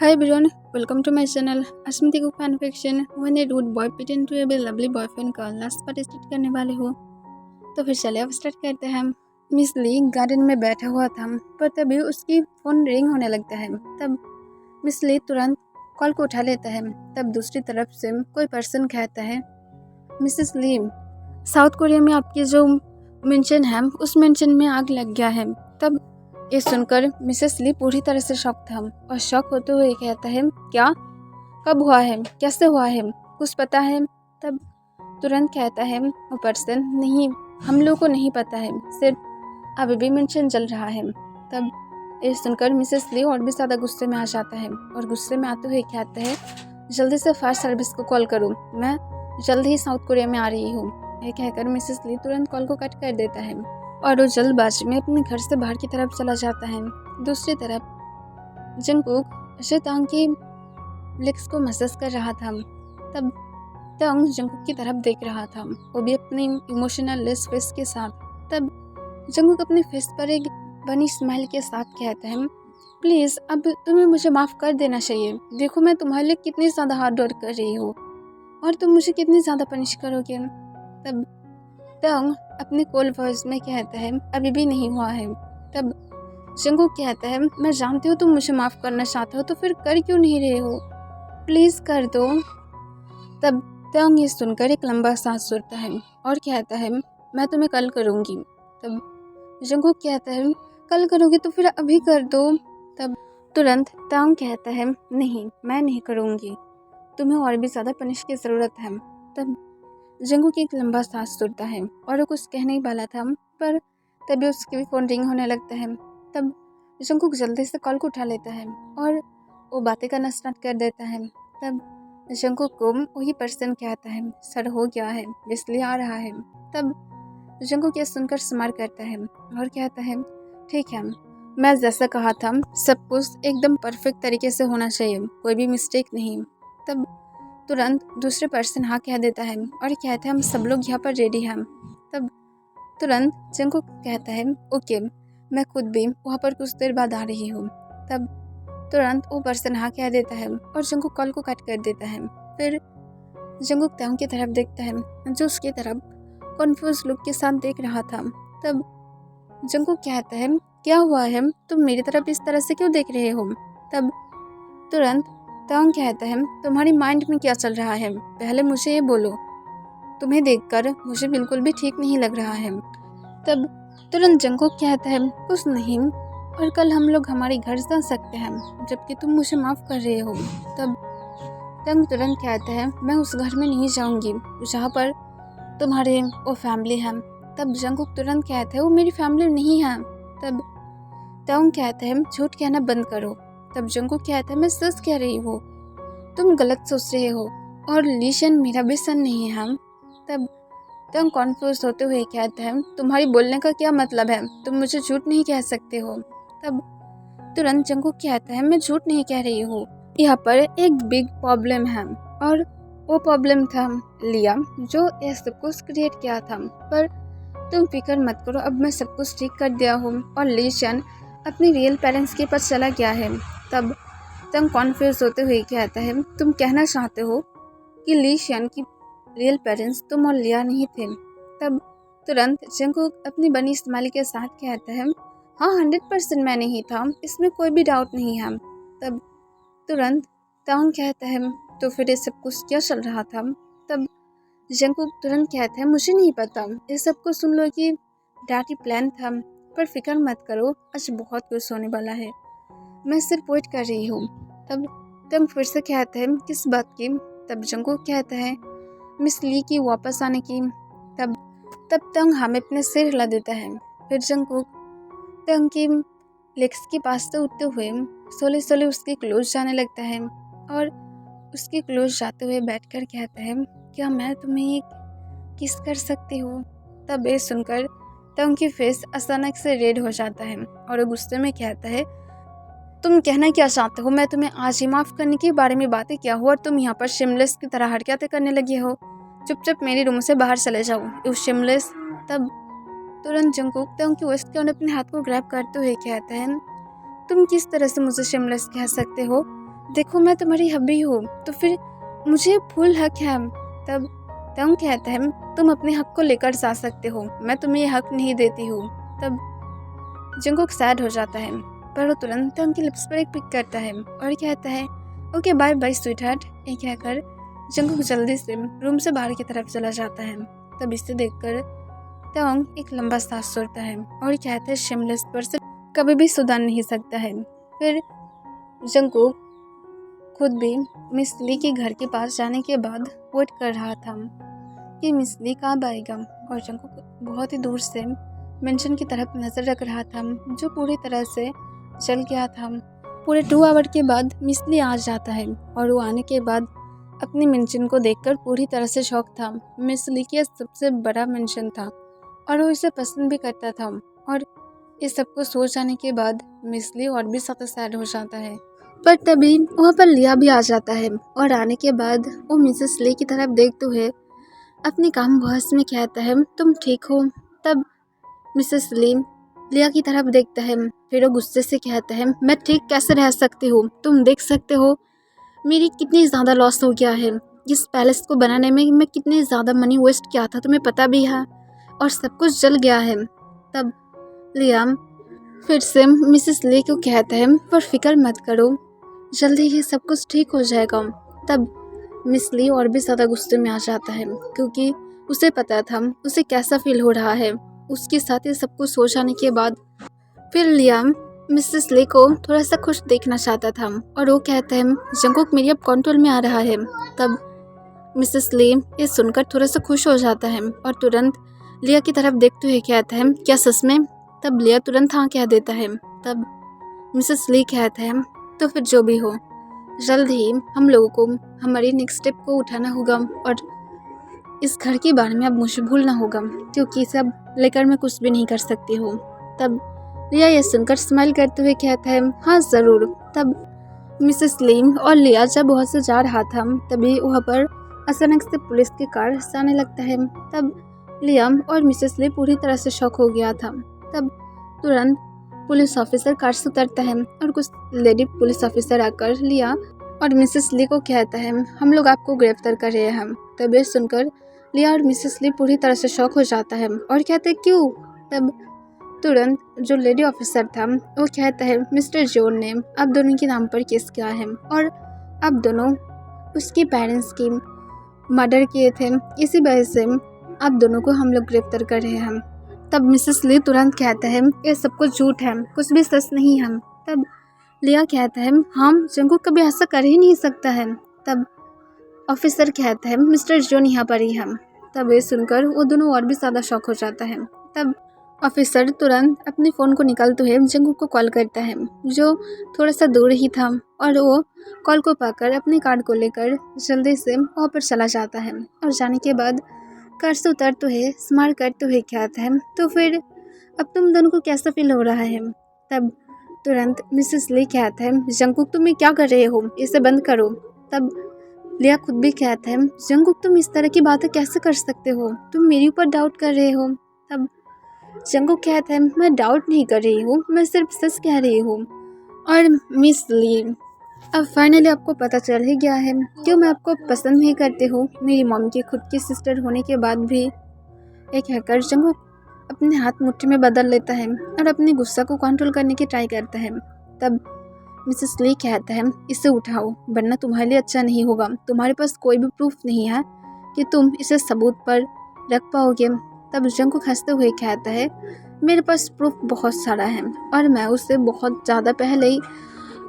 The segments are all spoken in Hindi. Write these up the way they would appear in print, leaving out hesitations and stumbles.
Hi everyone, welcome to my channel Asmita को fan fiction when a rude boy pretend to be lovely boyfriend का लास्ट पार्ट स्टार्ट करने वाले हो। तो फिर चलिए अब स्टार्ट करते हैं। मिस ली गार्डन में बैठा हुआ था पर तभी उसकी फ़ोन रिंग होने लगता है। तब मिस ली तुरंत कॉल को उठा लेता है। तब दूसरी तरफ से कोई पर्सन कहता है, मिसेस ली, साउथ कोरिया में आपकी जो मेंशन है उस मेंशन में आग लग गया है। तब ये सुनकर मिसेस ली पूरी तरह से शॉक था और शॉक होते हुए कहता है, क्या, कब हुआ है, कैसे हुआ है, कुछ पता है? तब तुरंत कहता है वो पर्सन, नहीं, हम लोग को नहीं पता है, सिर्फ अभी भी मेंशन चल रहा है। तब ये सुनकर मिसेस ली और भी ज़्यादा गुस्से में आ जाता है और गुस्से में आते हुए कहता है, जल्दी से फायर सर्विस को कॉल करो, मैं जल्द ही साउथ कोरिया में आ रही हूँ। ये कहकर मिसेस ली तुरंत कॉल को कट कर देता है और वो जल्दबाजी में अपने घर से बाहर की तरफ चला जाता है। दूसरी तरफ जंगकुक शैतान की लेग्स को मसाज कर रहा था। तब तंग जंगकुक की तरफ देख रहा था, वो भी अपनी इमोशनल लेस फेस के साथ। तब जंगकुक अपने फेस पर एक बनी स्माइल के साथ कहता है, प्लीज़ अब तुम्हें मुझे माफ़ कर देना चाहिए। देखो मैं तुम्हारे लिए कितनी ज़्यादा हार्ड वर्क कर रही हूँ और तुम मुझे कितनी ज़्यादा पनिश करोगे। तब तंग अपने कोल वॉइस में कहता है, अभी भी नहीं हुआ है। तब जंगकुक कहता है, मैं जानती हूँ तुम मुझे माफ़ करना चाहते हो, तो फिर कर क्यों नहीं रहे हो, प्लीज़ कर दो। तब तंग ये सुनकर एक लंबा सांस छोड़ता है और कहता है, मैं तुम्हें कल करूँगी। तब जंगकुक कहता है, कल करोगे तो फिर अभी कर दो। तब तुरंत तंग कहता है, नहीं, मैं नहीं करूँगी, तुम्हें और भी ज़्यादा पनिश की ज़रूरत है। तब जंगकुक एक लंबा सांस छोड़ता है और वो कुछ कहने ही वाला था पर तभी उसकी भी फ़ोन रिंग होने लगता है। तब जंगकुक जल्दी से कॉल को उठा लेता है और वो बातें करना स्टार्ट कर देता है। तब जंगकुक को वही पर्सन कहता है, सर हो गया है, इसलिए आ रहा है। तब जंगकुक ये सुनकर स्माइल करता है और कहता है, ठीक है, मैं जैसा कहा था सब कुछ एकदम परफेक्ट तरीके से होना चाहिए, कोई भी मिस्टेक नहीं। तब तुरंत दूसरे पर्सन हाँ कह देता है और कहता है, हम सब लोग यहाँ पर रेडी हैं। तब तुरंत जंगकुक कहता है, ओके, मैं खुद भी वहाँ पर कुछ देर बाद आ रही हूँ। तब तुरंत वो पर्सन हाँ कह देता है और जंगकुक कॉल को कट कर देता है। फिर जंगकुक तंग की तरफ देखता है जो उसकी तरफ कन्फ्यूज लुक के साथ देख रहा था। तब जंगकुक कहता है, क्या हुआ है, तुम मेरी तरफ इस तरह से क्यों देख रहे हो? तब तुरंत तंग कहता है, तुम्हारी माइंड में क्या चल रहा है, पहले मुझे ये बोलो, तुम्हें देखकर मुझे बिल्कुल भी ठीक नहीं लग रहा है। तब तुरंत जंगकुक कहता है, कुछ नहीं, और कल हम लोग हमारे घर जा सकते हैं जबकि तुम मुझे माफ़ कर रहे हो। तब तंग तुरंत कहता है, मैं उस घर में नहीं जाऊंगी जहाँ पर तुम्हारे वो फैमिली है। तब जंगकुक तुरंत कहता है, वो मेरी फैमिली नहीं है। तब तंग कहता है, झूठ कहना बंद करो। तब जंगकुक कहता है, मैं सच कह रही हूँ, तुम गलत सोच रहे हो और लीशन मेरा भी सन नहीं है। तब तंग कॉन्फ्यूज होते हुए कहता है, तुम्हारी बोलने का क्या मतलब है, तुम मुझे झूठ नहीं कह सकते हो। तब तुरंत जंगकुक कहता है, मैं झूठ नहीं कह रही हूँ, यहाँ पर एक बिग प्रॉब्लम है और वो प्रॉब्लम था लिया जो ये सब कुछ क्रिएट किया था, पर तुम फिक्र मत करो, अब मैं सब कुछ ठीक कर दिया हूँ और लीशन अपने रियल पेरेंट्स के पास चला गया है। तब तंग कॉन्फ्यूज होते हुए कहता है, तुम कहना चाहते हो कि लीशन की रियल पेरेंट्स तुम और लिया नहीं थे? तब तुरंत जंगकुक अपनी बनी स्माइल के साथ कहता है, हाँ, 100% मैं नहीं था, इसमें कोई भी डाउट नहीं है। तब तुरंत तंग कहता है, तो फिर ये सब कुछ क्या चल रहा था? तब जंगकुक तुरंत कहता है, मुझे नहीं पता, ये सब कुछ सुन लो कि डैडी प्लान था, पर फिक्र मत करो, आज बहुत कुछ होने वाला है, मैं सिर्फ वेट कर रही हूँ। तब तंग फिर से कहता है, किस बात की? तब जंगकुक कहता है, मिस ली की वापस आने की। तब तंग हमें अपने सिर हिला देता है। फिर जंगकुक तंग की लेग्स के पास से उठते हुए सोले सोले उसके क्लोज जाने लगता है और उसके क्लोज जाते हुए बैठकर कहता है, क्या मैं तुम्हें एक किस कर सकती हूँ? तब ये सुनकर तंग की फेस अचानक से रेड हो जाता है और वो गुस्से में कहता है, तुम कहना क्या चाहते हो, मैं तुम्हें आज ही माफ़ करने के बारे में बातें किया हो और तुम यहाँ पर शिमलेस की तरह हरकतें करने लगी हो, चुपचाप मेरे रूम से बाहर चले जाओ, यू शिमलेस। तब तुरंत जंगकुक तंग की वेस्ट के अपने हाथ को ग्रैब करते हुए कहता है, तुम किस तरह से मुझे शिमलेस कह सकते हो, देखो मैं तुम्हारी हब्बी हूँ, तो फिर मुझे फुल हक है। तब तंग कहता है तुम अपने हक को लेकर जा सकते हो, मैं तुम्हें ये हक नहीं देती हूँ। तब जंगकुक सैड हो जाता है, पर वो तुरंत तंग की लिप्स पर एक पिक करता है और कहता है okay bye bye sweetheart. ये कहकर जंगकुक जल्दी से रूम से बाहर की तरफ चला जाता है। तब इसे देखकर तंग एक लंबा सांस छोड़ता है और कहता है शिमलेस पर्सन कभी भी सुधर नहीं सकता है। फिर जंगकुक खुद भी मिस ली के घर के पास जाने के बाद वेट कर रहा था कि मिस ली कब आएगा, और जंगकुक बहुत ही दूर से मेंशन की तरफ नज़र रख रहा था जो पूरी तरह से जल गया था। पूरे 2 आवर के बाद मिस ली आ जाता है और वो आने के बाद अपनी मेंशन को देखकर पूरी तरह से शॉक था। मिस ली की सबसे बड़ा मेंशन था और वो इसे पसंद भी करता था, और इस सब को सोच जाने के बाद मिस ली और भी ज़्यादा सैड हो जाता है। पर तभी वहाँ पर लिया भी आ जाता है और आने के बाद वो मिसेस ली की तरफ देखते हुए अपनी काम वॉइस में कहता है तुम ठीक हो। तब मिसेस ली लिया की तरफ देखता है, फिर वो गुस्से से कहता है मैं ठीक कैसे रह सकती हूँ, तुम देख सकते हो मेरी कितनी ज़्यादा लॉस हो गया है, इस पैलेस को बनाने में मैं कितनी ज़्यादा मनी वेस्ट किया था तुम्हें पता भी है, और सब कुछ जल गया है। तब लिया फिर से मिसेस ली को कहता है पर फिक्र मत करो, जल्दी ही सब कुछ ठीक हो जाएगा। तब मिस ली और भी ज़्यादा गुस्से में आ जाता है क्योंकि उसे पता था उसे कैसा फील हो रहा है। उसके साथ ही सब कुछ हो जाने के बाद फिर लियाम मिसेस ली को थोड़ा सा खुश देखना चाहता था और वो कहता है जंगकुक मेरी अब कंट्रोल में आ रहा है। तब मिसेस ली ये सुनकर थोड़ा सा खुश हो जाता है और तुरंत लिया की तरफ देखते हुए कहता है क्या सच में। तब लिया तुरंत हाँ कह देता है। तब मिसेस ली कहता है तो फिर जो भी हो जल्द ही हम लोगों को हमारी नेक्स्ट स्टेप को उठाना होगा और इस घर के बारे में अब मुझे भूलना होगा क्योंकि सब लेकर मैं कुछ भी नहीं कर सकती हूँ। तब लिया ये सुनकर स्माइल करते हुए कहता है हाँ ज़रूर। तब मिसेस ली और लिया जब वहाँ से जा रहा था तभी वहाँ पर अचानक से पुलिस की कार आने लगता है। तब लियाम और मिसेस ली पूरी तरह से शॉक हो गया था। तब तुरंत पुलिस ऑफिसर कार से उतरता है और कुछ लेडी पुलिस ऑफिसर आकर लिया और मिसेस ली को कहता है हम लोग आपको गिरफ्तार कर रहे हैं। तब ये सुनकर लिया और मिसेस ली पूरी तरह से शॉक हो जाता है और कहते हैं क्यों। तब तुरंत जो लेडी ऑफिसर था वो कहता है मिस्टर जॉन ने आप दोनों के नाम पर केस किया है और आप दोनों उसके पेरेंट्स की मर्डर किए थे, इसी वजह से आप दोनों को हम लोग गिरफ्तार कर रहे हैं। तब मिसेस ली तुरंत कहता है ये सब कुछ झूठ है, कुछ भी सच नहीं है। तब लिया कहता है हम जंगकुक कभी ऐसा कर ही नहीं सकता है। तब ऑफिसर कहता है मिस्टर जॉन यहाँ पर ही है। तब ये सुनकर वो दोनों और भी ज़्यादा शॉक हो जाता है। तब ऑफिसर तुरंत अपने फ़ोन को निकालते हुए जंगकुक को कॉल करता है जो थोड़ा सा दूर ही था, और वो कॉल को पाकर अपनी कार को लेकर जल्दी से वहाँ पर चला जाता है और जाने के बाद कार से उतरते हुए स्माइल करते हुए कहता है तो फिर अब तुम दोनों को कैसा फील हो रहा है। तब तुरंत मिसेस ली कहता है जंगकुक तुम ये क्या कर रहे हो, इसे बंद करो। तब लिया खुद भी कहता है जंगकुक तुम इस तरह की बातें कैसे कर सकते हो, तुम मेरे ऊपर डाउट कर रहे हो। तब जंगकुक कहता है मैं डाउट नहीं कर रही हूँ, मैं सिर्फ सच कह रही हूँ। और मिस ली अब फाइनली आपको पता चल ही गया है क्यों मैं आपको पसंद नहीं करती हूँ, मेरी मॉम की खुद की सिस्टर होने के बाद भी। एक कहकर जंगकुक अपने हाथ मुट्ठी में बदल लेता है और अपने गुस्सा को कंट्रोल करने की ट्राई करता है। तब मिसेस ली कहता है इसे उठाओ वरना तुम्हारे लिए अच्छा नहीं होगा, तुम्हारे पास कोई भी प्रूफ नहीं है कि तुम इसे सबूत पर रख पाओगे। तब जंगकुक हंसते हुए कहता है मेरे पास प्रूफ बहुत सारा है और मैं उसे बहुत ज़्यादा पहले ही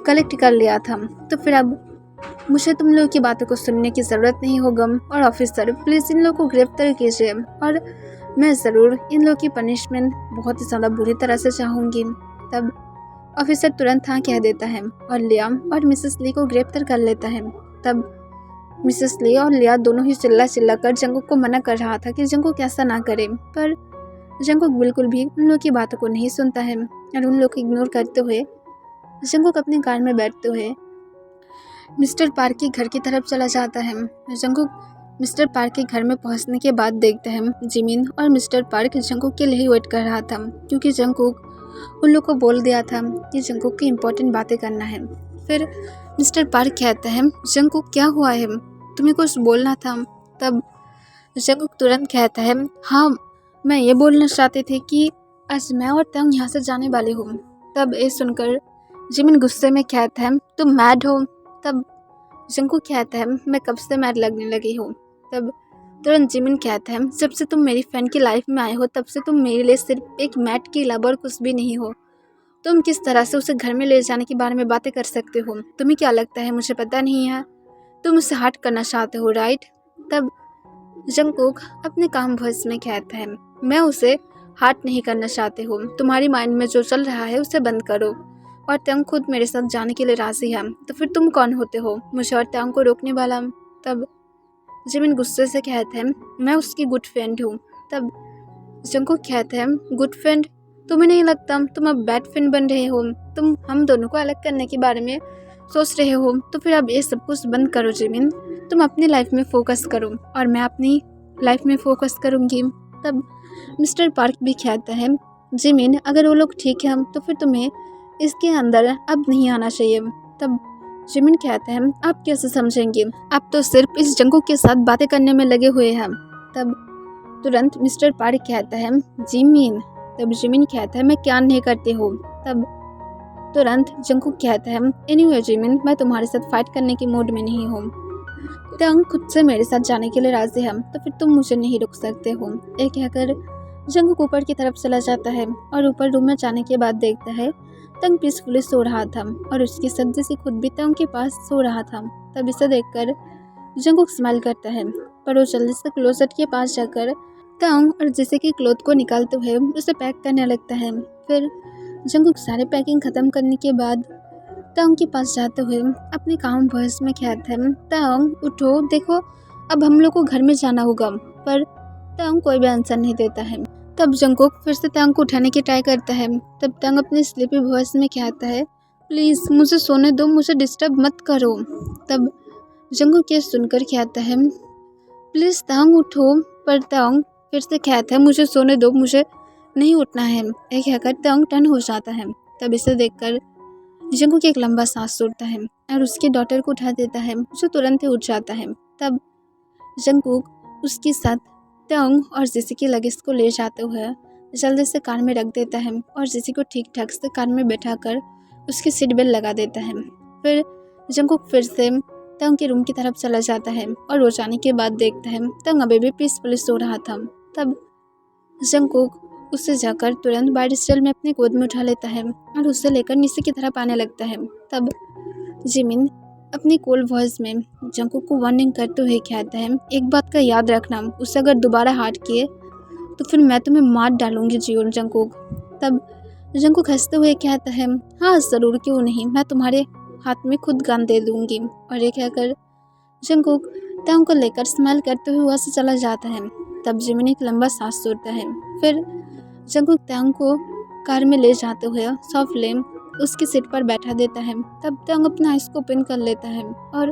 कलेक्ट कर लिया था, तो फिर अब मुझे तुम लोगों की बातों को सुनने की ज़रूरत नहीं होगा। और ऑफिसर प्लीज़ इन लोगों को गिरफ्तार कीजिए और मैं ज़रूर इन लोगों की पनिशमेंट बहुत ही ज़्यादा बुरी तरह से चाहूँगी। तब ऑफिसर तुरंत हाँ कह देता है और लिया और मिसेस ली को गिरफ्तार कर लेता है। तब मिसेस ली और लिया दोनों ही चिल्ला कर जंगकुक को मना कर रहा था कि जंगकुक ऐसा ना करे, पर जंगकुक बिल्कुल भी उन लोगों की बातों को नहीं सुनता है और उन लोगों को इग्नोर करते हुए जंगकुक अपनी कार में बैठते हुए मिस्टर पार्क के घर की तरफ चला जाता है। जंगकुक मिस्टर पार्क के घर में पहुंचने के बाद देखते हैं जिमिन और मिस्टर पार्क जंगकुक के लिए ही वेट कर रहा था क्योंकि जंगकुक उन लोग को बोल दिया था कि जंगकुक की इम्पोर्टेंट बातें करना है। फिर मिस्टर पार्क कहता है, जंगकुक क्या हुआ है, तुम्हें कुछ बोलना था। तब जंगकुक तुरंत कहता है, हाँ मैं ये बोलना चाहती थी कि आज मैं और तंग यहाँ से जाने वाले हूँ। तब ये सुनकर जिमिन गुस्से में कहता है, तुम मैड हो। तब जंगकुक कहता है, मैं कब से मैड लगने लगी हूँ। तब तुरंत जिमिन कहता है, जब से तुम मेरी फ्रेंड की लाइफ में आए हो तब से तुम मेरे लिए सिर्फ एक मैड के अलावा और कुछ भी नहीं हो। तुम किस तरह से उसे घर में ले जाने के बारे में बातें कर सकते हो, तुम्हें क्या लगता है मुझे पता नहीं है, तुम उसे हर्ट करना चाहते हो राइट। तब जंगकुक अपने काम वॉइस में कहता है, मैं उसे हर्ट नहीं करना चाहती हूँ, तुम्हारी माइंड में जो चल रहा है उसे बंद करो, और तंग खुद मेरे साथ जाने के लिए राजी है, तो फिर तुम कौन होते हो मुझे और तंग को रोकने वाला। तब जिमिन गुस्से से कहते हैं, मैं उसकी गुड फ्रेंड हूँ। तब जंगकुक कहते हैं, गुड फ्रेंड, तुम्हें नहीं लगता तुम अब बैड फ्रेंड बन रहे हो, तुम हम दोनों को अलग करने के बारे में सोच रहे हो, तो फिर अब ये सब कुछ बंद करो जिमिन, तुम अपनी लाइफ में फोकस करो और मैं अपनी लाइफ में फोकस करूँगी। तब मिस्टर पार्क भी कहता है, जिमिन अगर वो लोग ठीक है तो फिर तुम्हें इसके अंदर अब नहीं आना चाहिए। तब जिमिन कहता है, आप कैसे समझेंगे, आप तो सिर्फ इस जंगकुक के साथ बातें करने में लगे हुए हैं। तब तुरंत मिस्टर पार्क कहता है, जिमिन। तब जिमिन कहता है, मैं क्या नहीं करती हूँ। तब तुरंत जंगकुक कहता है, एनीवे जिमिन, मैं तुम्हारे साथ फाइट करने की मूड में नहीं हूँ, तंग खुद से मेरे साथ जाने के लिए राजी है, तो फिर तुम मुझे नहीं रोक सकते हो। ये कहकर जंगकुक ऊपर की तरफ चला जाता है और ऊपर रूम में जाने के बाद देखता है तंग पीसफुली सो रहा था और उसकी सब्जी से खुद भी तंग के पास सो रहा था। तब इसे देखकर जंगकुक स्माइल करता है, पर वो जल्दी से क्लोजेट के पास जाकर तंग और जैसे कि क्लोथ को निकालते हुए उसे पैक करने लगता है। फिर जंगकुक सारे पैकिंग खत्म करने के बाद तंग के पास जाते हुए अपने काम वॉइस में कहता है, तंग उठो, देखो अब हम लोग को घर में जाना होगा। पर तंग कोई भी आंसर नहीं देता है। तब जंगकुक फिर से तंग को उठाने की ट्राई करता है। तब तंग अपने स्लीपी वॉइस में कहता है, प्लीज़ मुझे सोने दो, मुझे डिस्टर्ब मत करो। तब जंगकुक ये सुनकर कहता है, प्लीज़ तंग उठो। पर तंग फिर से कहता है, मुझे सोने दो, मुझे नहीं उठना है। एक कहकर तंग टर्न हो जाता है। तब इसे देखकर जंगकुक एक लंबा सांस छोड़ता है और उसकी डॉटर को उठा देता है, जो तुरंत ही उठ जाता है। तब जंगकुक उसके साथ तंग और जेसी के लगेज को ले जाते हुए जल्दी से कार में रख देता है और जेसी को ठीक ठाक से कार में बैठाकर उसकी सीट बेल्ट लगा देता है। फिर जंगकुक फिर से तंग के रूम की तरफ चला जाता है और वो जाने के बाद देखता है तंग अभी भी पीसफुली सो रहा था। तब जंगकुक उससे जाकर तुरंत बाइट स्टाइल में अपने गोद में उठा लेता है और उसे लेकर नीचे की तरफ आने लगता है। तब जिमिन अपनी कोल्ड वॉइस में जंगकुक को वार्निंग करते हुए कहता है, एक बात का याद रखना, उसे अगर दोबारा हर्ट किए तो फिर मैं तुम्हें मार डालूंगी जियोन जंगकुक। तब जंगकुक हंसते हुए कहता है, हाँ ज़रूर, क्यों नहीं, मैं तुम्हारे हाथ में खुद गन दे दूंगी। और ये कहकर जंगकुक तंग को लेकर स्माइल करते हुए वहाँ से चला जाता है। तब जिमिन एक लंबा सांस छोड़ता है। फिर जंगकुक तंग को कार में ले जाते हुए सॉफ्टली उसकी सीट पर बैठा देता है। तब तंग अपना आइस को ओपन कर लेता है और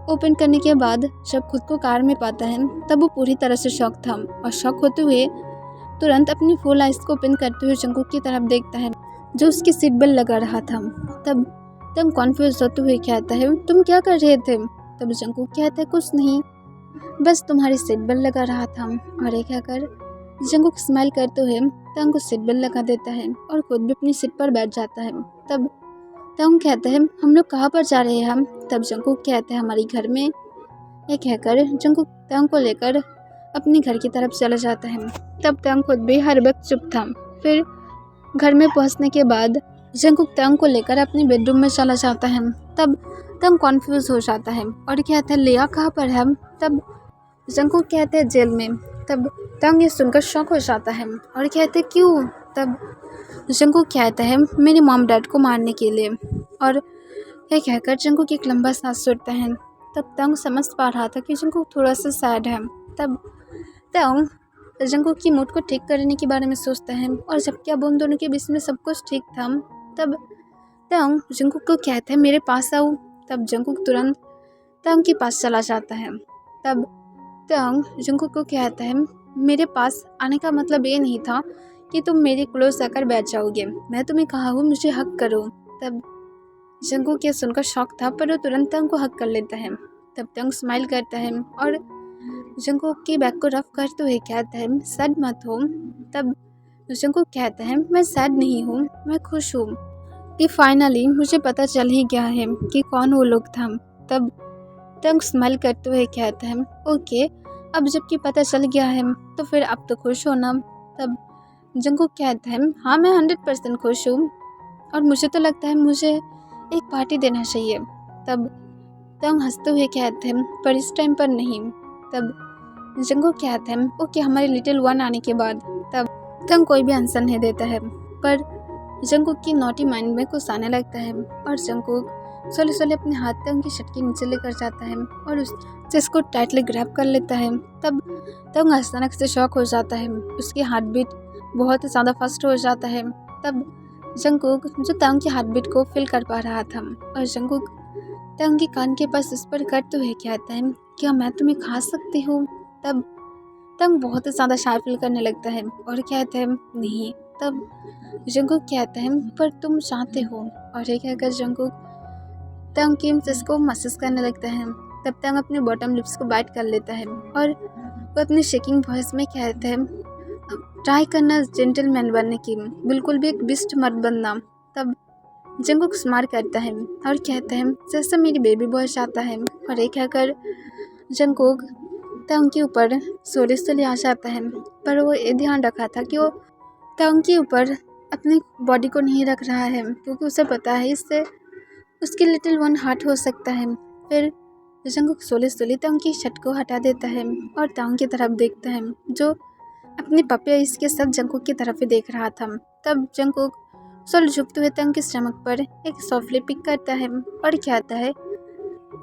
ओपन करने के बाद जब खुद को कार में पाता है तब वो पूरी तरह से शॉक था और शॉक होते हुए तुरंत अपनी फुल आइस को ओपन करते हुए जंगकुक की तरफ देखता है जो उसकी सीट बेल्ट लगा रहा था। तब तंग कॉन्फ्यूज होते हुए कहता है, तुम क्या कर रहे थे। तब जंगकुक कहता है, कुछ नहीं, बस तुम्हारी सीट बेल्ट लगा रहा था। और ये कहकर जंगकुक स्माइल करते हुए तंग को सीट बेल्ट लगा देता है और खुद भी अपनी सीट पर बैठ जाता है। तब तंग कहता है, हम लोग कहाँ पर जा रहे हैं हम। तब जंगकुक कहता है, हमारे घर में। ये कहकर जंगकुक तंग को लेकर अपने घर की तरफ चला जाता है। तब तंग खुद भी हर वक्त चुप था। फिर घर में पहुंचने के बाद जंगकुक तंग को लेकर अपने बेडरूम में चला जाता है। तब तंग कॉन्फ्यूज हो जाता है और कहता है, लिया कहाँ पर है। तब जंगकुक कहते हैं, जेल में। तब तंग ये सुनकर शॉक हो जाता है और कहते, क्यों। तब जंगकुक कहता है, मेरी मॉम डैड को मारने के लिए। और यह कहकर जंगकुक एक लंबा सांस छोड़ता है। तब तंग समझ पा रहा था कि जंगकुक थोड़ा सा सैड है। तब तंग जंगकुक की मूड को ठीक करने के बारे में सोचता है और जबकि अब उन दोनों के बीच में सब कुछ ठीक था तब तंग जंगकुक को कहता है, मेरे पास आओ। तब जंगकुक तुरंत तंग के पास चला जाता है। तब तंग जंगकुक को कहता है, मेरे पास आने का मतलब ये नहीं था कि तुम मेरे क्लोज आकर बैठ जाओगे, मैं तुम्हें कहा हूँ मुझे हक करो। तब जंगकुक ये सुनकर शॉक था, पर वो तुरंत तंग को हक कर लेता है। तब तंग स्माइल करता है और जंगकुक की बैग को रफ करते हुए कहता है, सैड मत हो। तब जंगकुक कहता है, मैं सैड नहीं हूँ, मैं खुश हूँ कि फाइनली मुझे पता चल ही गया है कि कौन वो लोग था। तब तंग स्माइल करते हुए कहता है, ओके, अब जबकि पता चल गया है तो फिर आप तो खुश हो ना। तब जंगकुक कहता है, हाँ मैं 100% खुश हूँ और मुझे तो लगता है मुझे एक पार्टी देना चाहिए। तब तंग हंसते हुए कहते हैं, पर इस टाइम पर नहीं। तब जंगकुक कहते हैं, ओके, हमारे लिटिल वन आने के बाद। तब तंग कोई भी आंसर नहीं देता है, पर जंगकुक की नॉटी माइंड में कुछ आने लगता है और जंगकुक सोले सोले अपने हाथ तंग की शर्ट के नीचे लेकर जाता है और उसको टाइटली ग्रैब कर लेता है। तब तंग अचानक से शॉक हो जाता है, उसकी हार्ट बीट बहुत ज़्यादा फास्ट हो जाता है। तब जंगकुक जो तंग की हार्ट बीट को फील कर पा रहा था और जंगकुक तंग के कान के पास विस्पर करते हुए कहता है, क्या मैं तुम्हें खा सकती हूँ। तब तंग बहुत ज़्यादा शाय फील करने लगता है और कहता है, नहीं। तब जंगकुक कहता है, पर तुम चाहते हो। और ये कहकर जंगकुक तंग की लिप्स को मसाज करने लगता है। तब तंग अपने बॉटम लिप्स को बाइट कर लेता है और वो अपनी शेकिंग वॉइस में कहता है, ट्राई करना जेंटलमैन बनने की, बिल्कुल भी एक बिस्ट मत बनना। तब जंगकुक स्माइल करता है और कहता है, जैसे मेरी बेबी बॉय चाहता है। और एक कहकर जंगकुक तंग के ऊपर सोले सोले आ जाता है, पर वो ये ध्यान रखा था कि वो तंग के ऊपर अपनी बॉडी को नहीं रख रहा है, क्योंकि उसे पता है इससे उसकी लिटिल वन हार्ट हो सकता है। फिर जंगकुक सोले सोले तंग की शर्ट को हटा देता है और तंग की तरफ देखता है, जो अपने पपी इसके साथ जंगकुक की तरफ ही देख रहा था। तब जंगकुक सोल झुकते हुए तंग की स्टमक पर एक सॉफ्टली पिक करता है और कहता है,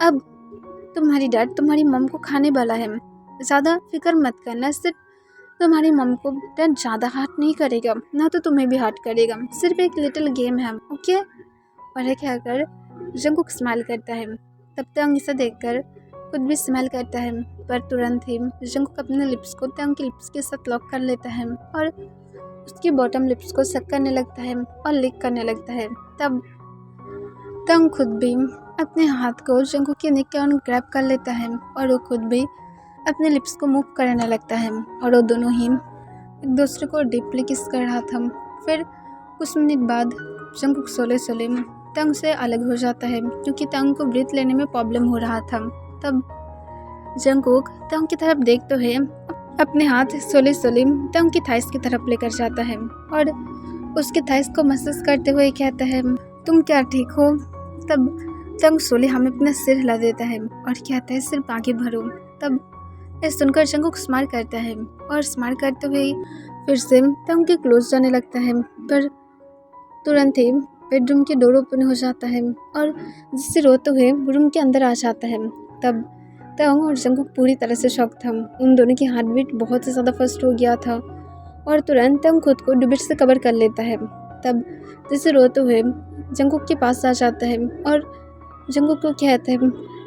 अब तुम्हारी डैड तुम्हारी मम को खाने वाला है, ज़्यादा फिक्र मत करना। सिर्फ तुम्हारी मम को डैड ज़्यादा हार्ट नहीं करेगा, ना तो तुम्हें भी हार्ट करेगा, सिर्फ एक लिटिल गेम है, ओके। और एक कहकर जंगकुक स्माइल करता है। तब तंग इसे देखकर खुद भी स्माइल करता है, पर तुरंत ही जंगकुक अपने लिप्स को तंग के लिप्स के साथ लॉक कर लेता है और उसकी बॉटम लिप्स को सक करने लगता है और लिक करने लगता है। तब तंग खुद भी अपने हाथ को जंगकुक के नेक के ऑन ग्रैब कर लेता है और वो खुद भी अपने लिप्स को मूव करने लगता है और वो दोनों ही एक दूसरे को डीपली किस कर रहा था। फिर कुछ मिनट बाद जंगकुक सोले सोले तंग से अलग हो जाता है, क्योंकि तंग को ब्रीथ लेने में प्रॉब्लम हो रहा था। तब जंगकुक तंग की तरफ देखते हुए अपने हाथ सोले सोले तंग की थाइस की तरफ लेकर जाता है और उसके थाइस को मसाज करते हुए कहता है, तुम क्या ठीक हो। तब तंग सोले हमें अपना सिर हिला देता है और कहता है, सिर्फ आगे भरो। तब यह सुनकर जंगकुक स्माइल करता है और स्माइल करते हुए फिर से तंग के क्लोज जाने लगता है, पर तुरंत ही बेडरूम के डोर ओपन हो जाता है और जिससे रोते हुए रूम के अंदर आ जाता है। तब तंग और जंगकुक पूरी तरह से शॉक था, उन दोनों की हार्ट बीट बहुत ही ज़्यादा फास्ट हो गया था और तुरंत तंग खुद को डुबेट से कवर कर लेता है। तब जिससे रोते हुए जंगकुक के पास आ जाता है और जंगकुक को कहता है,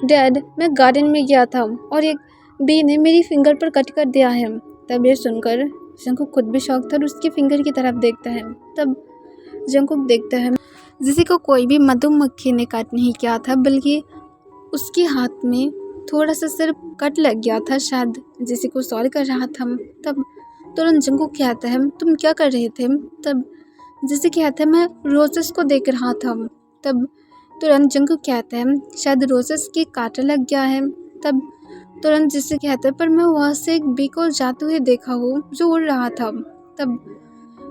डैड मैं गार्डन में गया था और एक बी ने मेरी फिंगर पर कट कर दिया है। तब ये सुनकर जंगकुक खुद भी शॉक था और उसकी फिंगर की तरफ देखता है। तब जंगकुक देखता है जिसे को कोई भी मधुमक्खी ने काट नहीं किया था, बल्कि उसके हाथ में थोड़ा सा सिर्फ कट लग गया था, शायद जिसे को सॉल्व कर रहा था। तब तुरंत जंगकुक कहता है, तुम क्या कर रहे थे। तब जिसे कहता है, मैं रोजेस को देख रहा था। तब तुरंत जंगकुक कहता है, शायद रोजेस के कांटा लग गया है। तब तुरंत जिसे कहता है, पर मैं वहाँ से एक बी को जाते हुए देखा हूँ जो उड़ रहा था। तब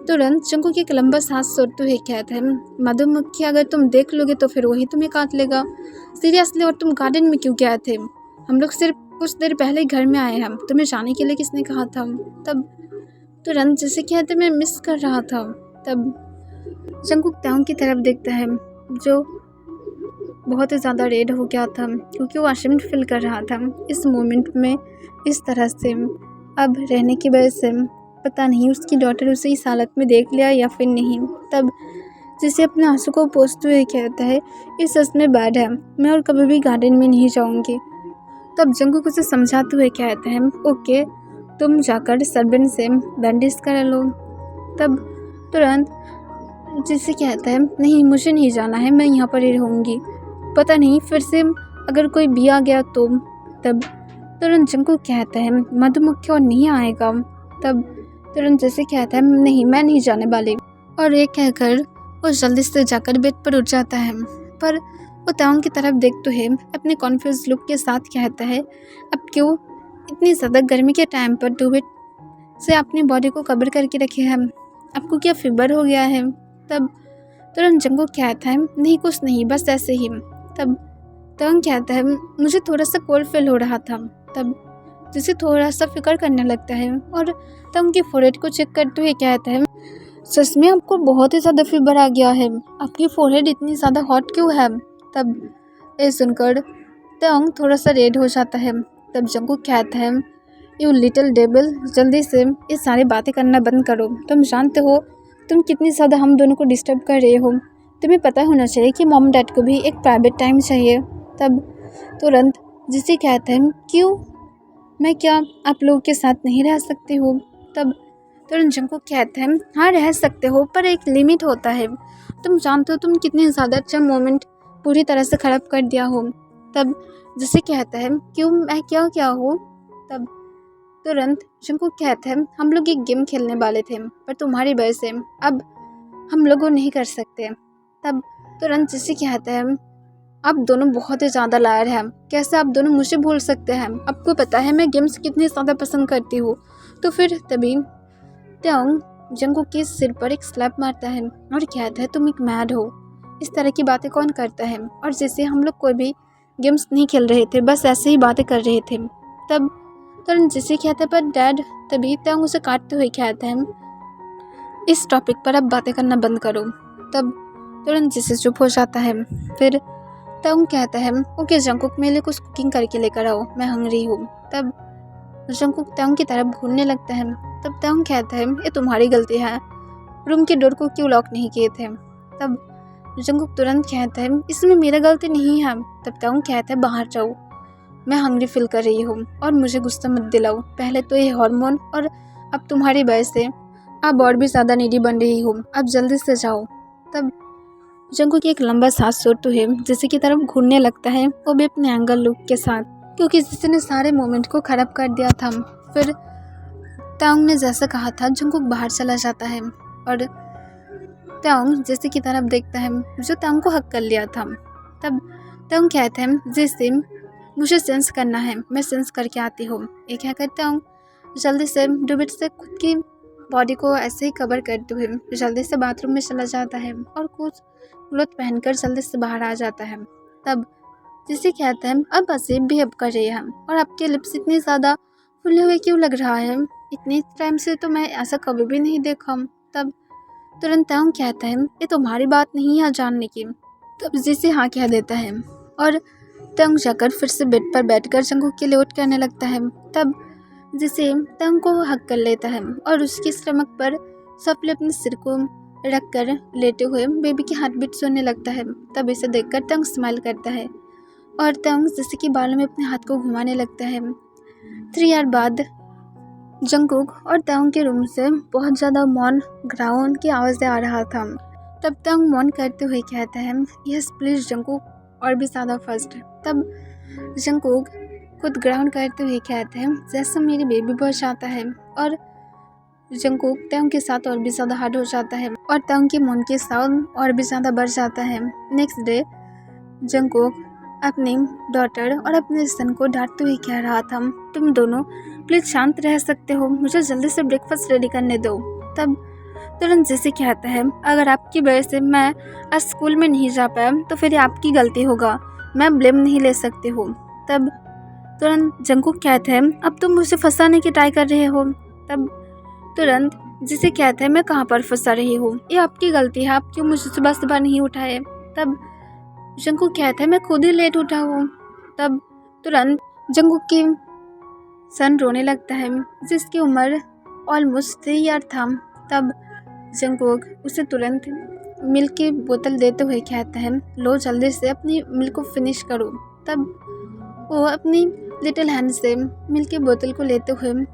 तुरंत जंगकुक एक लंबा सांस छोड़ते हुए कहता है, मधुमक्खी अगर तुम देख लोगे तो फिर वही तुम्हें काट लेगा। सीरियसली, और तुम गार्डन में क्यों गए थे। हम लोग सिर्फ कुछ देर पहले ही घर में आए हैं, तुम्हें जाने के लिए किसने कहा था। तब तुरंत जैसे कहते मैं मिस कर रहा था। तब जंगकुक तंग की तरफ देखता है जो बहुत ही ज़्यादा रेड हो गया था, क्योंकि वो अशेम्ड फील कर रहा था इस मोमेंट में इस तरह से अब रहने की वजह से। पता नहीं उसकी डॉटर उसे इस हालत में देख लिया या फिर नहीं। तब जिसे अपने आंसू को पोंछते हुए कहता है, इस सच में बैड है, मैं और कभी भी गार्डन में नहीं जाऊंगी। तब जंगकुक उसे समझाते हुए कहता है, ओके, तुम जाकर सर्वेंट से बैंडेज करा लो। तब तुरंत जिसे कहता है नहीं मुझे नहीं जाना है, मैं यहाँ पर ही रहूँगी, पता नहीं फिर से अगर कोई भी आ गया तो। तब तुरंत जंगकुक कहता है मधुमक्खी और नहीं आएगा। तब तुरंत जैसे कहता है नहीं मैं नहीं जाने वाली, और ये कहकर वो जल्दी से जाकर बेड पर उठ जाता है। पर वो तांग की तरफ देखते हुए अपने कॉन्फ्यूज लुक के साथ कहता है अब क्यों इतनी ज़्यादा गर्मी के टाइम पर टूबेट से अपनी बॉडी को कवर करके रखे हैं, आपको क्या फीवर हो गया है। तब तुरंत जंगकुक कहता है नहीं कुछ नहीं बस ऐसे ही। तब तांग कहता है मुझे थोड़ा सा कोल्ड फील हो रहा था। तब जिसे थोड़ा सा फिक्र करने लगता है और तांग की फोरहेड को चेक करते हुए कहता है सच में आपको बहुत ही ज़्यादा फीवर आ गया है, आपकी फोरहेड इतनी ज़्यादा हॉट क्यों है। तब ये सुनकर तांग थोड़ा सा रेड हो जाता है। तब जंगकुक कहता है यू लिटिल डेविल, जल्दी से ये सारी बातें करना बंद करो, तुम जानते हो तुम कितनी ज़्यादा हम दोनों को डिस्टर्ब कर रहे हो, तुम्हें पता होना चाहिए कि मॉम डैड को भी एक प्राइवेट टाइम चाहिए। तब तुरंत जिसे कहते हैं क्यों, मैं क्या आप लोगों के साथ नहीं रह सकती हूँ। तब तुरंत जंगकुक कहते हैं हाँ रह सकते हो पर एक लिमिट होता है, तुम जानते हो तुम कितने ज़्यादा अच्छा मोमेंट पूरी तरह से ख़राब कर दिया हो। तब जिसे कहता है क्यों मैं क्या हूँ। तब तुरंत जंगकुक कहता है हम लोग एक गेम खेलने वाले थे पर तुम्हारी वजह से अब हम लोग वो नहीं कर सकते। तब तुरंत जिसे कहता है आप दोनों बहुत ही ज़्यादा लायर हैं, कैसे आप दोनों मुझे भूल सकते हैं, आपको पता है मैं गेम्स कितनी ज़्यादा पसंद करती हूँ। तो फिर तभी तांग जंगकुक के सिर पर एक स्लैप मारता है और कहता है तुम एक मैड हो, इस तरह की बातें कौन करता है, और जैसे हम लोग कोई भी गेम्स नहीं खेल रहे थे बस ऐसे ही बातें कर रहे थे। तब तुरंत जिसे कहता है पर डैड। तभी तांग उसे काटते हुए कहता है इस टॉपिक पर अब बातें करना बंद करो। तब तुरंत जिसे चुप हो जाता है। फिर तांग कहता है ओके जंगकुक मेरे लिए कुछ कुकिंग करके लेकर आओ, मैं हंग्री हूँ। तब जंगकुक तांग की तरफ घूरने लगता है। तब तांग कहता है ये तुम्हारी गलती है, रूम के डोर को क्यों लॉक नहीं किए थे। तब जंगकुक तुरंत कहता है इसमें मेरा गलती नहीं है। तब तांग कहता है बाहर जाओ, मैं हंग्री फील कर रही हूँ और मुझे गुस्सा मत दिलाओ, पहले तो ये हार्मोन और अब तुम्हारी वजह से अब और भी ज़्यादा नीडी बन रही हूँ, अब जल्दी से जाओ। तब जंगकुक एक लंबा सांस छोड़ते हुए जिसे की तरफ घूरने लगता है, वो भी अपने एंगल लुक के साथ, क्योंकि जिसने सारे मोमेंट को ख़राब कर दिया था। फिर तांग ने जैसा कहा था जंगकुक बाहर चला जाता है और तांग जैसे की तरफ देखता है जो तांग को हक कर लिया था। तब तांग कहते हैं जैसे मुझे सेंस करना है, मैं सेंस करके आती हूँ। ये क्या करता हूँ जल्दी से डुबिट से खुद की बॉडी को ऐसे ही कवर करते हुए जल्दी से बाथरूम में चला जाता है और कुछ क्लोथ पहनकर जल्दी से बाहर आ जाता है। तब जिसे कहता है अब अजीब बिहेव कर रही है और आपके लिप्स इतने ज़्यादा फुले हुए क्यों लग रहा है, इतने टाइम से तो मैं ऐसा कभी भी नहीं देखा। तब तुरंत तांग कहता है ये तुम्हारी बात नहीं है जानने की। तब जिसे हाँ कह देता है और तांग जाकर फिर से बेड पर बैठकर जंगकुक के लिए वेट करने लगता है। तब जिसे तांग को हक कर लेता है और उसकी स्टमक पर सपले अपने सिर को रखकर लेटे हुए बेबी की हार्ट बीट सुनने लगता है। तब इसे देखकर तांग स्माइल करता है और तांग जिसे के बालों में अपने हाथ को घुमाने लगता है। 3 ईयर बाद जंगकुक और तांग के रूम से बहुत ज़्यादा मौन ग्राउंड की आवाज़ें आ रहा था। तब तांग मौन करते हुए कहता है यस प्लीज़ जंगकुक, और भी ज़्यादा फर्स्ट। तब जंगकुक खुद ग्राउंड करते हुए कहते हैं जैसे मेरी बेबी बॉय चाहता है, और जंगकुक तांग के साथ और भी ज़्यादा हार्ड हो जाता है और तांग के मन के साउंड और भी ज़्यादा बढ़ जाता है। नेक्स्ट डे जंगकुक अपनी डॉटर और अपने सन को डांटते हुए कह रहा था तुम दोनों प्लीज़ शांत रह सकते हो, मुझे जल्दी से ब्रेकफास्ट रेडी करने दो। तब तुरंत जैसे कहता है अगर आपकी वजह से मैं आज स्कूल में नहीं जा पाया तो फिर आपकी गलती होगा, मैं ब्लेम नहीं ले सकती हूँ। तब तुरंत जंगकुक कहते हैं अब तुम मुझे फंसाने की ट्राई कर रहे हो। तब तुरंत जिसे कहते हैं मैं कहाँ पर फंसा रही हूँ, ये आपकी गलती है, आप क्यों मुझे सुबह सुबह नहीं उठाए। तब जंगकुक कहता है मैं खुद ही लेट उठा हूँ। तब तुरंत जंगकुक की सन रोने लगता है जिसकी उम्र ऑलमोस्ट 3 ईयर था। तब जंगकुक उसे तुरंत मिल्क की बोतल देते हुए कहता है लो जल्दी से अपनी मिल्क को फिनिश करो। तब वो अपनी लिटिल हैंड से मिल्क की बोतल को लेते हुए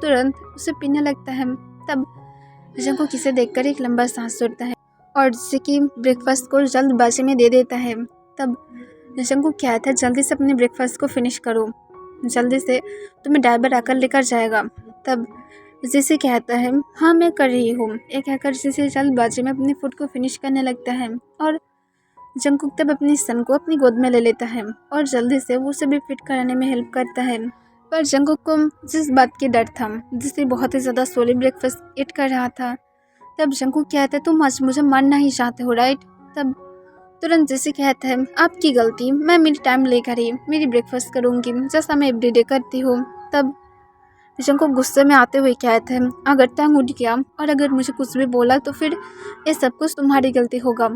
तुरंत उसे पीने लगता है। तब जंगकुक इसे देखकर एक लंबा सांस छोड़ता है और जैसे कि ब्रेकफास्ट को जल्दबाजी में दे देता है। तब जंगकुक कहता है जल्दी से अपने ब्रेकफास्ट को फिनिश करो, जल्दी से तुम्हें ड्राइवर आकर लेकर जाएगा। तब जैसे कहता है हाँ मैं कर रही हूँ। ये कहकर जैसे जल्दबाजी में अपने फूड को फिनिश करने लगता है और जंगकुक तब अपनी सन को अपनी गोद में ले लेता है और जल्दी से वो उसे भी फिट कराने में हेल्प करता है। पर जंगकुक को जिस बात की डर था, जिससे बहुत ही ज़्यादा सोली ब्रेकफास्ट ईट कर रहा था, तब जंगकुक कहता है तुम आज मुझे मारना ही चाहते हो राइट। तब तुरंत जैसे कहता है आपकी गलती, मैं मेरी टाइम लेकर ही मेरी ब्रेकफास्ट करूँगी जैसा मैं एवरीडे करती हूँ। तब जंगकुक गुस्से में आते हुए कहता है अगर तंग उठ गया और अगर मुझे कुछ भी बोला तो फिर ये सब कुछ तुम्हारी गलती होगा।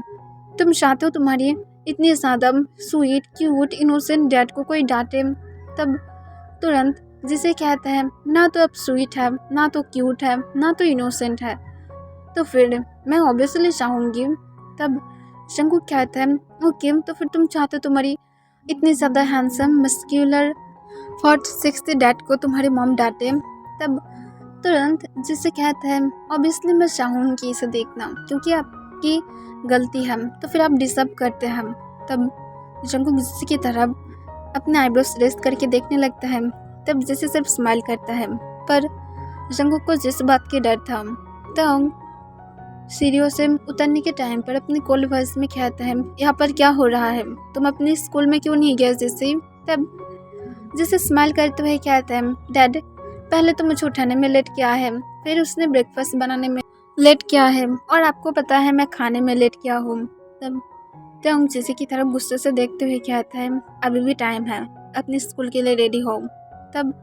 तुम चाहते हो तुम्हारी इतनी ज़्यादा स्वीट क्यूट इनोसेंट डैड को कोई डांटे। तब तुरंत जिसे कहता है ना तो अब स्वीट है, ना तो क्यूट है, ना तो इनोसेंट है, तो फिर मैं ऑब्वियसली चाहूँगी। तब जंगकुक कहता है ओके तो फिर तुम चाहते हो तुम्हारी इतनी ज़्यादा हैंडसम मस्क्यूलर 46 डैड को तुम्हारी मॉम डांटे। तब तुरंत जिसे कहता है ऑब्वियसली मैं चाहूँगी इसे देखना क्योंकि आपकी गलती है तो फिर आप डिजर्व करते हैं। तब जंगकुक जिसे की तरफ अपने आईब्रोज रेस्ट करके देखने लगता है। तब जैसे सिर्फ स्माइल करता है, पर जंगकुक को जिस बात की डर था, तब सीढ़ियों से उतरने के टाइम पर अपनी कोल्ड वॉइस में कहता है यहाँ पर क्या हो रहा है, तुम अपने स्कूल में क्यों नहीं गए जैसे। तब जैसे स्माइल करते हुए कहता है डैड पहले तो मुझे उठाने में लेट किया है, फिर उसने ब्रेकफास्ट बनाने में लेट किया है और आपको पता है मैं खाने में लेट किया हूँ। तब हम जैसे की तरफ गुस्से से देखते हुए कहता है अभी भी टाइम है, अपने स्कूल के लिए रेडी हो। तब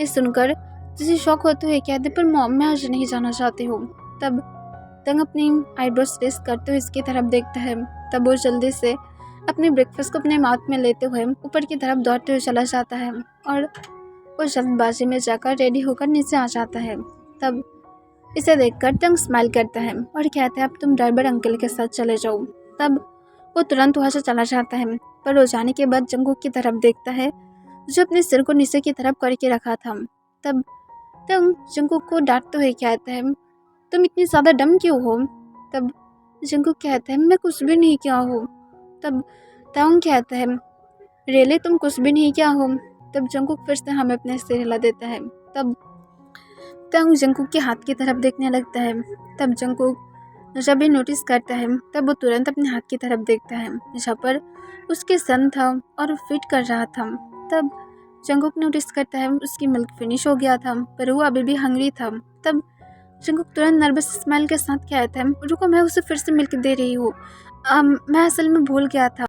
ये सुनकर जैसे शॉक होते हुए कहते पर मॉम मैं आज नहीं जाना चाहती हूँ। तब तंग अपनी आईब्रोज रेस्ट करते हुए इसकी तरफ देखता है। तब वो जल्दी से अपने ब्रेकफास्ट को अपने माउथ में लेते हुए ऊपर की तरफ दौड़ते हुए चला जाता है और वो जल्दबाजी में जाकर रेडी होकर नीचे आ जाता है। तब इसे देखकर तंग स्माइल करता है और कहता है अब तुम ड्राइवर अंकल के साथ चले जाओ। तब वो तुरंत वहाँ से चला जाता है, पर वो जाने के बाद जंगकुक की तरफ देखता है जो अपने सिर को नीचे की तरफ करके रखा था। तब जंगकुक को डांटते हुए कहता है तुम इतनी ज़्यादा डम क्यों हो। तब जंगकुक कहता है मैं कुछ भी नहीं किया हूँ। तब तंग कहता है रियली तुम कुछ भी नहीं किया हो। तब जंगकुक फिर से हमें अपने सिर हिला देता है। तब तंग जंगकुक के हाथ की तरफ देखने लगता है। तब जंगकुक जब भी नोटिस करता है तब वो तुरंत अपने हाथ की तरफ देखता है जहाँ पर उसके सन था और फिट कर रहा था। तब जंगकुक नोटिस करता है उसकी मिल्क फिनिश हो गया था पर वो अभी भी हंग्री था। तब जंगकुक तुरंत नर्वस स्माइल के साथ कहता है रुको मैं उसे फिर से मिल्क दे रही हूँ, मैं असल में भूल गया था।